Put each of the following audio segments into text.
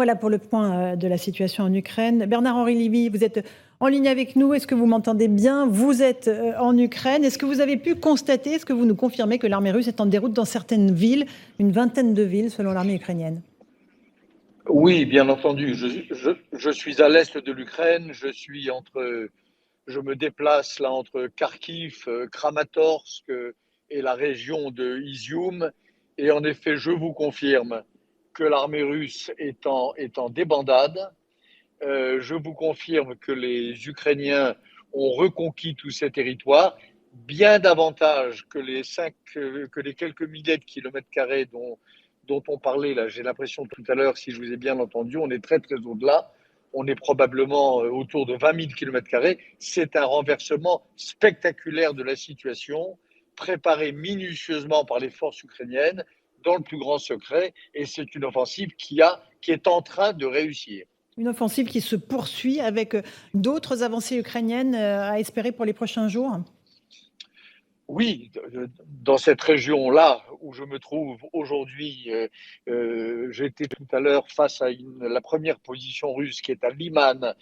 Voilà pour le point de la situation en Ukraine. Bernard-Henri Lévy, vous êtes en ligne avec nous. Est-ce que vous m'entendez bien? Vous êtes en Ukraine. Est-ce que vous avez pu constater, est-ce que vous nous confirmez que l'armée russe est en déroute dans certaines villes, une vingtaine de villes selon l'armée ukrainienne? Oui, bien entendu. Je suis à l'est de l'Ukraine. Je me déplace là entre Kharkiv, Kramatorsk et la région de Izium. Et en effet, je vous confirme que l'armée russe est en débandade. Je vous confirme que les Ukrainiens ont reconquis tous ces territoires, bien davantage que les quelques milliers de kilomètres carrés dont on parlait là. J'ai l'impression tout à l'heure, si je vous ai bien entendu, on est très très au-delà. On est probablement autour de 20 000 kilomètres carrés. C'est un renversement spectaculaire de la situation, préparé minutieusement par les forces ukrainiennes dans le plus grand secret, et c'est une offensive qui est en train de réussir. Une offensive qui se poursuit avec d'autres avancées ukrainiennes à espérer pour les prochains jours? Oui, dans cette région-là où je me trouve aujourd'hui, j'étais tout à l'heure face à la première position russe qui est à Liman,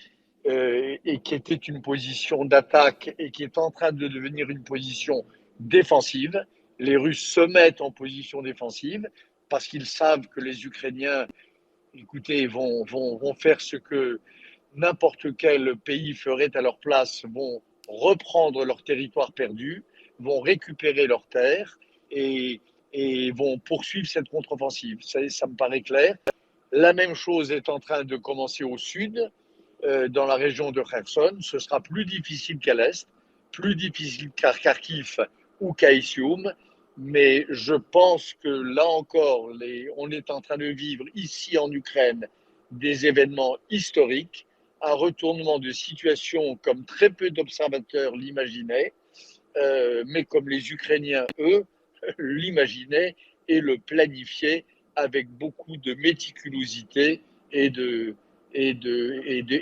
et qui était une position d'attaque et qui est en train de devenir une position défensive. Les Russes se mettent en position défensive parce qu'ils savent que les Ukrainiens, écoutez, vont faire ce que n'importe quel pays ferait à leur place, vont reprendre leur territoire perdu, vont récupérer leurs terres et, et vont poursuivre cette contre-offensive. Ça me paraît clair. La même chose est en train de commencer au sud, dans la région de Kherson. Ce sera plus difficile qu'à l'est, plus difficile qu'à Kharkiv ou qu'à Isium. Mais je pense que là encore, on est en train de vivre ici en Ukraine des événements historiques, un retournement de situation comme très peu d'observateurs l'imaginaient, mais comme les Ukrainiens, eux, l'imaginaient et le planifiaient avec beaucoup de méticulosité et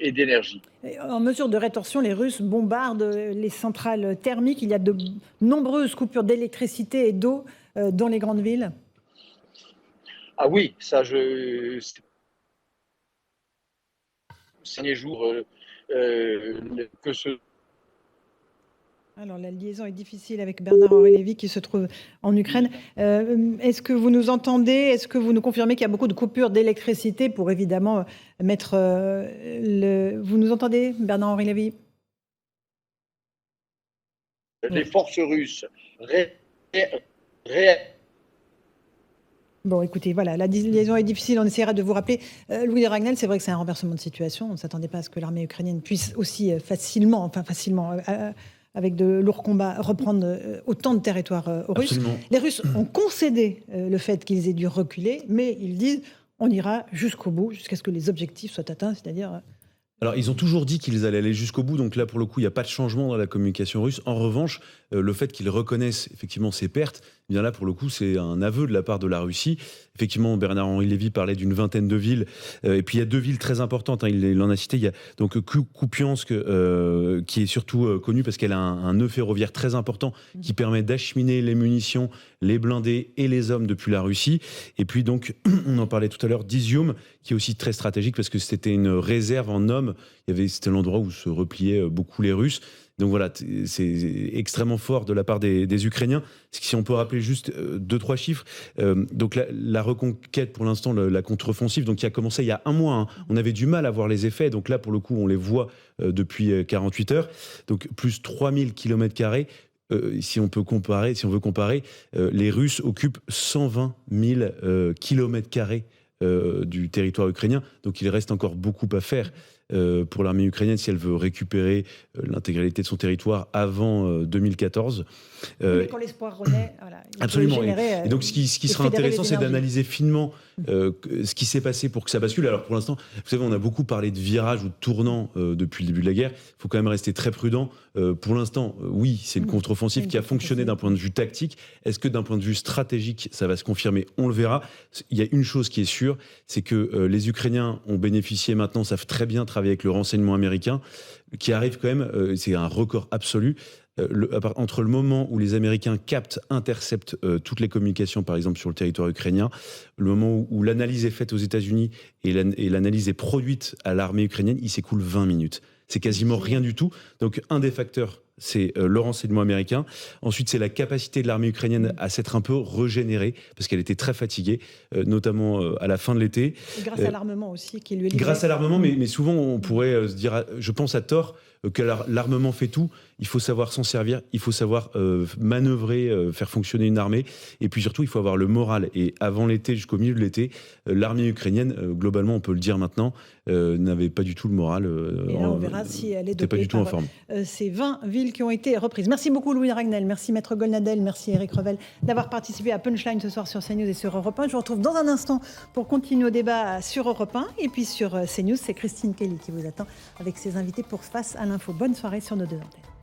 d'énergie. En mesure de rétorsion, les Russes bombardent les centrales thermiques. Il y a de nombreuses coupures d'électricité et d'eau dans les grandes villes. Ah oui, ça, ces derniers jours, que ce Alors, la liaison est difficile avec Bernard-Henri Lévy qui se trouve en Ukraine. Est-ce que vous nous entendez? Est-ce que vous nous confirmez qu'il y a beaucoup de coupures d'électricité pour évidemment mettre Vous nous entendez, Bernard-Henri Lévy? les forces russes Bon, écoutez, voilà, la liaison est difficile, on essaiera de vous rappeler. Louis de Ragnel, c'est vrai que c'est un renversement de situation. On ne s'attendait pas à ce que l'armée ukrainienne puisse aussi facilement, avec de lourds combats, reprendre autant de territoires aux Russes. Absolument. Les Russes ont concédé le fait qu'ils aient dû reculer, mais ils disent on ira jusqu'au bout, jusqu'à ce que les objectifs soient atteints, c'est-à-dire... Alors, ils ont toujours dit qu'ils allaient aller jusqu'au bout, donc là, pour le coup, il n'y a pas de changement dans la communication russe. En revanche, le fait qu'ils reconnaissent effectivement ces pertes, eh bien là, pour le coup, c'est un aveu de la part de la Russie. Effectivement, Bernard-Henri Lévy parlait d'une vingtaine de villes, et puis il y a deux villes très importantes, hein, il en a cité. Il y a donc Kupiansk, qui est surtout connue parce qu'elle a un nœud ferroviaire très important qui permet d'acheminer les munitions, les blindés et les hommes depuis la Russie. Et puis donc, on en parlait tout à l'heure, d'Izium, qui est aussi très stratégique parce que c'était une réserve en hommes. C'était l'endroit où se repliaient beaucoup les Russes. Donc voilà, c'est extrêmement fort de la part des Ukrainiens. Si on peut rappeler juste 2-3 chiffres, donc la reconquête pour l'instant, la contre-offensive, donc qui a commencé il y a un mois, hein, on avait du mal à voir les effets, donc là pour le coup on les voit depuis 48 heures, donc plus 3000 km². Si on veut comparer, les Russes occupent 120 000 km² du territoire ukrainien, donc il reste encore beaucoup à faire pour l'armée ukrainienne si elle veut récupérer l'intégralité de son territoire avant 2014. Mais quand l'espoir renaît, voilà, absolument. Et donc ce qui sera intéressant, c'est d'analyser finement ce qui s'est passé pour que ça bascule. Alors pour l'instant, vous savez, on a beaucoup parlé de virage ou de tournant depuis le début de la guerre. Il faut quand même rester très prudent. Pour l'instant, oui, c'est une contre-offensive qui a fonctionné d'un point de vue tactique. Est-ce que d'un point de vue stratégique, ça va se confirmer? On le verra. Il y a une chose qui est sûre, c'est que les Ukrainiens ont bénéficié maintenant, savent très bien travailler avec le renseignement américain, qui arrive quand même, c'est un record absolu, entre le moment où les Américains interceptent toutes les communications, par exemple sur le territoire ukrainien, le moment où l'analyse est faite aux États-Unis et l'analyse est produite à l'armée ukrainienne, il s'écoule 20 minutes. C'est quasiment rien du tout. Donc un des facteurs, c'est le renseignement américain. Ensuite, c'est la capacité de l'armée ukrainienne à s'être un peu régénérée, parce qu'elle était très fatiguée, notamment à la fin de l'été. Et grâce à l'armement aussi qui lui est livré. Grâce à l'armement, mais souvent on pourrait se dire, je pense à tort, que l'armement fait tout. Il faut savoir s'en servir, il faut savoir manœuvrer, faire fonctionner une armée. Et puis surtout, il faut avoir le moral. Et avant l'été, jusqu'au milieu de l'été, l'armée ukrainienne, globalement, on peut le dire maintenant, n'avait pas du tout le moral. Et là, on verra si elle est dopée pas du tout en forme. Ces 20 villes qui ont été reprises. Merci beaucoup Louis Ragnel, merci Maître Golnadel, merci Éric Revel d'avoir participé à Punchline ce soir sur CNews et sur Europe 1. Je vous retrouve dans un instant pour continuer au débat sur Europe 1. Et puis sur CNews, c'est Christine Kelly qui vous attend avec ses invités pour Face à l'info. Bonne soirée sur nos deux antennes.